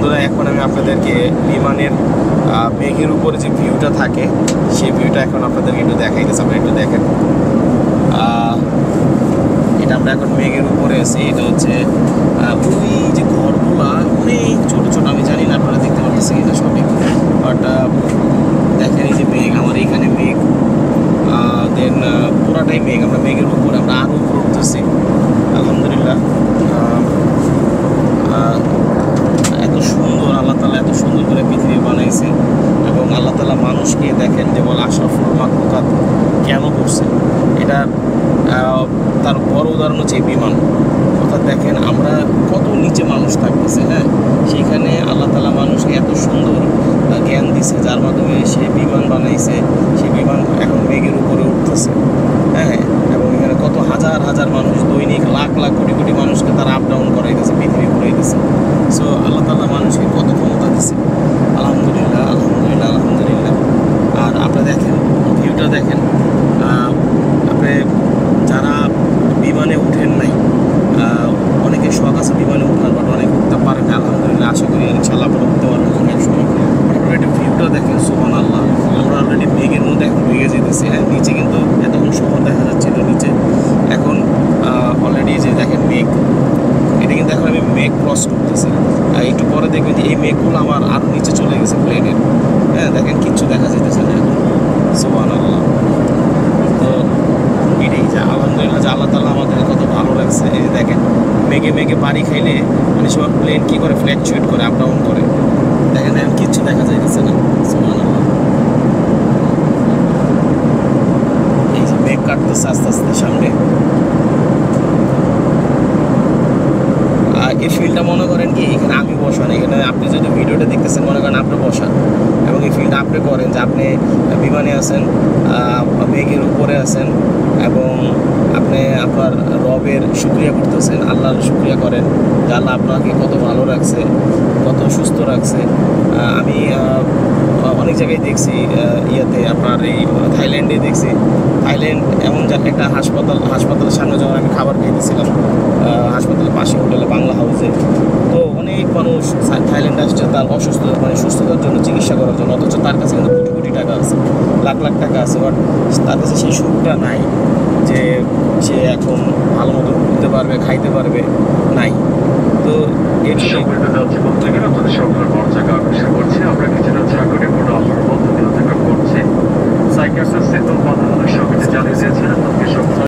বন্ধুরা এখন আমি আপনাদেরকে বিমানের মেঘের উপরে যে ভিউটা থাকে সেই ভিউটা এখন আপনাদেরকে একটু দেখাইতেছি। আপনারা একটু দেখেন, এটা আমরা এখন মেঘের উপরে আছি। এটা হচ্ছে ওই যে ঘরগুলা অনেক ছোটো ছোটো, আমি জানি না আপনারা দেখতে পাচ্ছেন এটা সঠিক, বাট দেখেন এই যে মেঘ, আমার এইখানে মেঘ, দেন পুরাটাই মেঘ, আমরা মেঘের উপরে, আমরা আরও উপরে উঠতেছি। আলহামদুলিল্লাহ, এত সুন্দর আল্লাহ তাআলা এত সুন্দর করে পৃথিবী বানাইছে, এবং আল্লাহ তাআলা মানুষকে দেখেন যে বলে আশরাফুল মাখলুকাত কেন করছে, এটা তার বড় উদাহরণ হচ্ছে এই বিমান। অর্থাৎ দেখেন আমরা কত নিচে মানুষ থাকতেছে, হ্যাঁ, সেইখানে আল্লাহ তাআলা মানুষকে এত সুন্দর জ্ঞান দিছে, যার মাধ্যমে সে বিমান বানাইছে, সেই বিমান এখন মেঘের উপরে উঠতেছে, হ্যাঁ, এবং এখানে কত হাজার হাজার মানুষ, দৈনিক লাখ লাখ কোটি কোটি মানুষকে তারা আপ ডাউন করাইতেছে, পৃথিবী ঘুরাইতেছে। সো আল্লাহ তাআলা মানুষকে কত ক্ষমতা দিচ্ছে, আলহামদুলিল্লাহ আলহামদুলিল্লাহ আলহামদুলিল্লাহ। আর আপনারা দেখেন ভিউটা দেখেন, আপনি যারা বিমানে উঠেন নাই, অনেকে শখ আছে বিমানে উঠার, বাট অনেকে উঠতে পারেন না। আলহামদুলিল্লাহ, আশা করি ইনশাআল্লাহ আপনারা উঠতে পারবেন কোনো এক সময়। আপনারা একটু ভিউটা দেখেন, সুবহানাল্লাহ, আমরা অলরেডি মেঘের মধ্যে এখন ভেঙে যেতেছি। হ্যাঁ, নিচে কিন্তু এতক্ষণ শহর দেখা যাচ্ছিল নিচে, এখন অলরেডি যে দেখেন মেঘ, এটা কিন্তু এখন আমি মেঘ ক্রস করতেছি। একটু পরে দেখবেন যে এই মেঘগুলো আমার আরও নিচে চলে গেছে প্লেনের, হ্যাঁ, দেখেন কিচ্ছু দেখা যেতেছে না এখন, সুবহানাল্লাহ। তো এটাই যে আলহামদুলিল্লাহ যে আল্লাহ তাআলা আমাদের কত ভালো লাগছে। এই দেখেন মেঘে মেঘে বাড়ি খাইলে মানে সময় প্লেন কী করে ফ্ল্যাকচুয়েট করে, আপ ডাউন করে, দেখেন এখন কিচ্ছু দেখা যাইতেছে না, সুবহানাল্লাহ। এই যে মেঘ কাটতেছে আস্তে আস্তে সামনে। এই ফিল্ডটা মনে করেন কি এখানে আমি বসা না, এখানে আপনি যদি ভিডিওটা দেখতেছেন মনে করেন আপনি বসা, এবং এই ফিল্ডটা আপনি করেন যে আপনি বিমানে আছেন, মেঘের উপরে আছেন, এবং আপনি আপনার রবের শুকরিয়া করতেছেন, আল্লাহর শুকরিয়া করেন যে আল্লাহ আপনাকে কত ভালো রাখছে, কত সুস্থ রাখছে। আমি অনেক জায়গায় দেখছি, ইয়াতে আপনার এই থাইল্যান্ডে দেখছি, থাইল্যান্ড এমন একটা হাসপাতালের সামনে যখন আমি খাবার খেয়েছিলাম, হাসপাতালের পাশে হোটেলে বাংলা হাউসে, তো অনেক মানুষ থাইল্যান্ডে আসছে তার অসুস্থতা মানে সুস্থতার জন্য, চিকিৎসা করার জন্য, অথচ তার কাছে কিন্তু কোটি কোটি টাকা আছে, লাখ লাখ টাকা আছে, বাট তার কাছে সেই সুখটা নাই যে সে এখন ভালো মতো ঘুরতে পারবে, খাইতে পারবে, নাই। তো এর জন্য